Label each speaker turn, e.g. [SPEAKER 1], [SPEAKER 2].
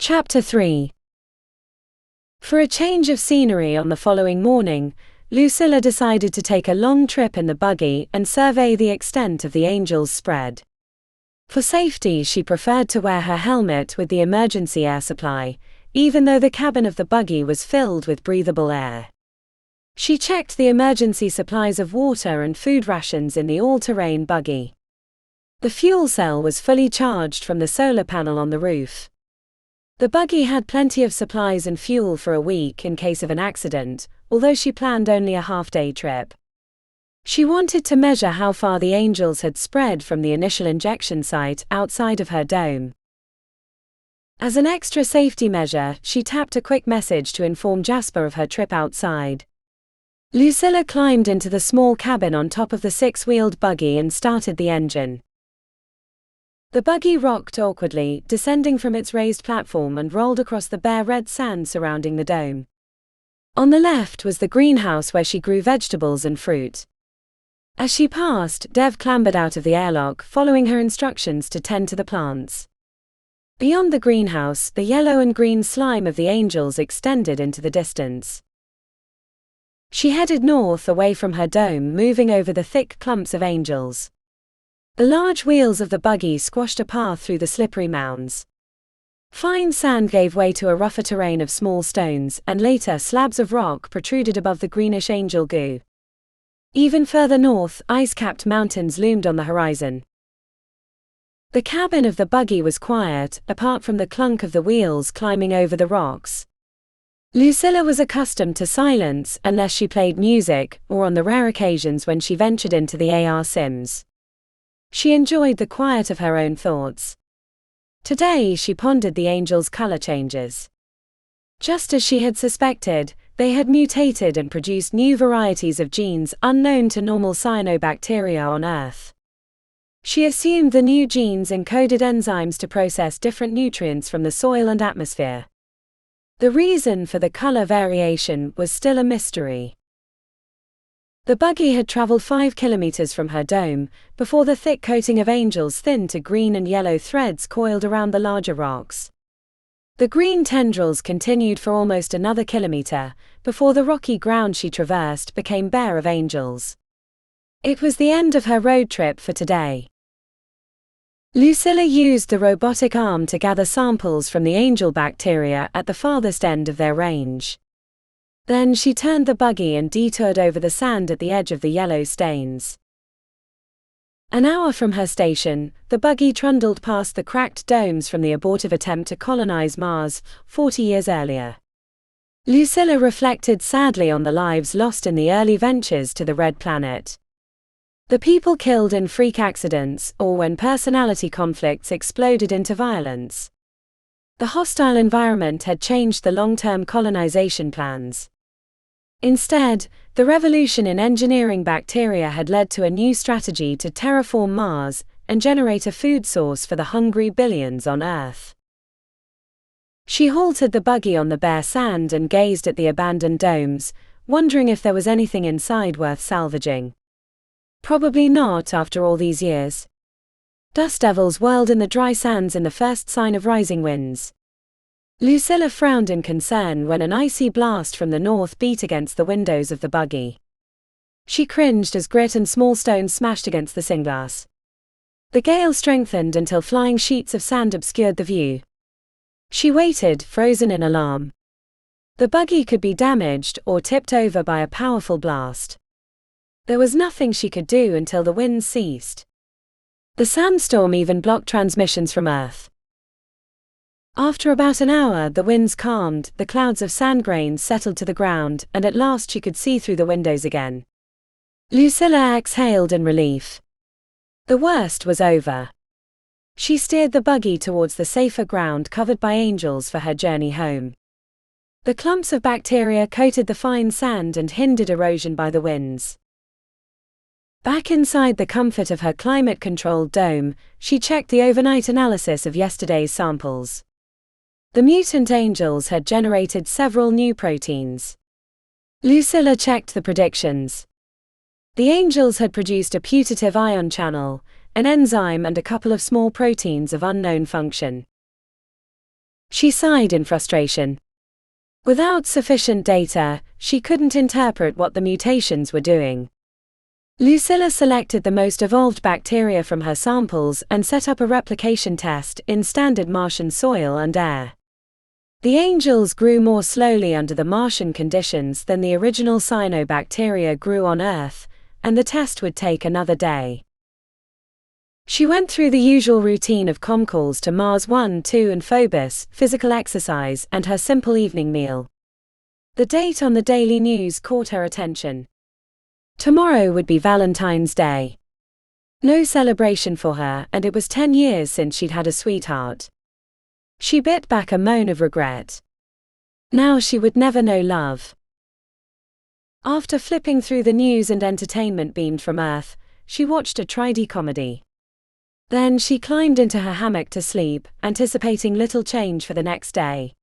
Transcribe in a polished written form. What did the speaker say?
[SPEAKER 1] Chapter 3. For a change of scenery on the following morning, Lucilla decided to take a long trip in the buggy and survey the extent of the angels' spread. For safety, she preferred to wear her helmet with the emergency air supply, even though the cabin of the buggy was filled with breathable air. She checked the emergency supplies of water and food rations in the all-terrain buggy. The fuel cell was fully charged from the solar panel on the roof. The buggy had plenty of supplies and fuel for a week in case of an accident, although she planned only a half-day trip. She wanted to measure how far the angels had spread from the initial injection site outside of her dome. As an extra safety measure, she tapped a quick message to inform Jasper of her trip outside. Lucilla climbed into the small cabin on top of the six-wheeled buggy and started the engine. The buggy rocked awkwardly, descending from its raised platform and rolled across the bare red sand surrounding the dome. On the left was the greenhouse where she grew vegetables and fruit. As she passed, Dev clambered out of the airlock, following her instructions to tend to the plants. Beyond the greenhouse, the yellow and green slime of the angels extended into the distance. She headed north away from her dome, moving over the thick clumps of angels. The large wheels of the buggy squashed a path through the slippery mounds. Fine sand gave way to a rougher terrain of small stones, and later slabs of rock protruded above the greenish angel goo. Even further north, ice-capped mountains loomed on the horizon. The cabin of the buggy was quiet, apart from the clunk of the wheels climbing over the rocks. Lucilla was accustomed to silence unless she played music, or on the rare occasions when she ventured into the AR sims. She enjoyed the quiet of her own thoughts. Today she pondered the angels' color changes. Just as she had suspected, they had mutated and produced new varieties of genes unknown to normal cyanobacteria on Earth. She assumed the new genes encoded enzymes to process different nutrients from the soil and atmosphere. The reason for the color variation was still a mystery. The buggy had traveled 5 kilometers from her dome, before the thick coating of angels thinned to green and yellow threads coiled around the larger rocks. The green tendrils continued for almost another kilometer, before the rocky ground she traversed became bare of angels. It was the end of her road trip for today. Lucilla used the robotic arm to gather samples from the angel bacteria at the farthest end of their range. Then she turned the buggy and detoured over the sand at the edge of the yellow stains. An hour from her station, the buggy trundled past the cracked domes from the abortive attempt to colonize Mars 40 years earlier. Lucilla reflected sadly on the lives lost in the early ventures to the Red Planet. The people killed in freak accidents or when personality conflicts exploded into violence. The hostile environment had changed the long-term colonization plans. Instead, the revolution in engineering bacteria had led to a new strategy to terraform Mars and generate a food source for the hungry billions on Earth. She halted the buggy on the bare sand and gazed at the abandoned domes, wondering if there was anything inside worth salvaging. Probably not after all these years. Dust devils whirled in the dry sands in the first sign of rising winds. Lucilla frowned in concern when an icy blast from the north beat against the windows of the buggy. She cringed as grit and small stones smashed against the singlass. The gale strengthened until flying sheets of sand obscured the view. She waited, frozen in alarm. The buggy could be damaged or tipped over by a powerful blast. There was nothing she could do until the winds ceased. The sandstorm even blocked transmissions from Earth. After about an hour, the winds calmed, the clouds of sand grains settled to the ground, and at last she could see through the windows again. Lucilla exhaled in relief. The worst was over. She steered the buggy towards the safer ground covered by angels for her journey home. The clumps of bacteria coated the fine sand and hindered erosion by the winds. Back inside the comfort of her climate-controlled dome, she checked the overnight analysis of yesterday's samples. The mutant angels had generated several new proteins. Lucilla checked the predictions. The angels had produced a putative ion channel, an enzyme and a couple of small proteins of unknown function. She sighed in frustration. Without sufficient data, she couldn't interpret what the mutations were doing. Lucilla selected the most evolved bacteria from her samples and set up a replication test in standard Martian soil and air. The angels grew more slowly under the Martian conditions than the original cyanobacteria grew on Earth, and the test would take another day. She went through the usual routine of comm calls to Mars 1, 2 and Phobos, physical exercise, and her simple evening meal. The date on the daily news caught her attention. Tomorrow would be Valentine's Day. No celebration for her, and it was 10 years since she'd had a sweetheart. She bit back a moan of regret. Now she would never know love. After flipping through the news and entertainment beamed from Earth, she watched a 3D comedy. Then she climbed into her hammock to sleep, anticipating little change for the next day.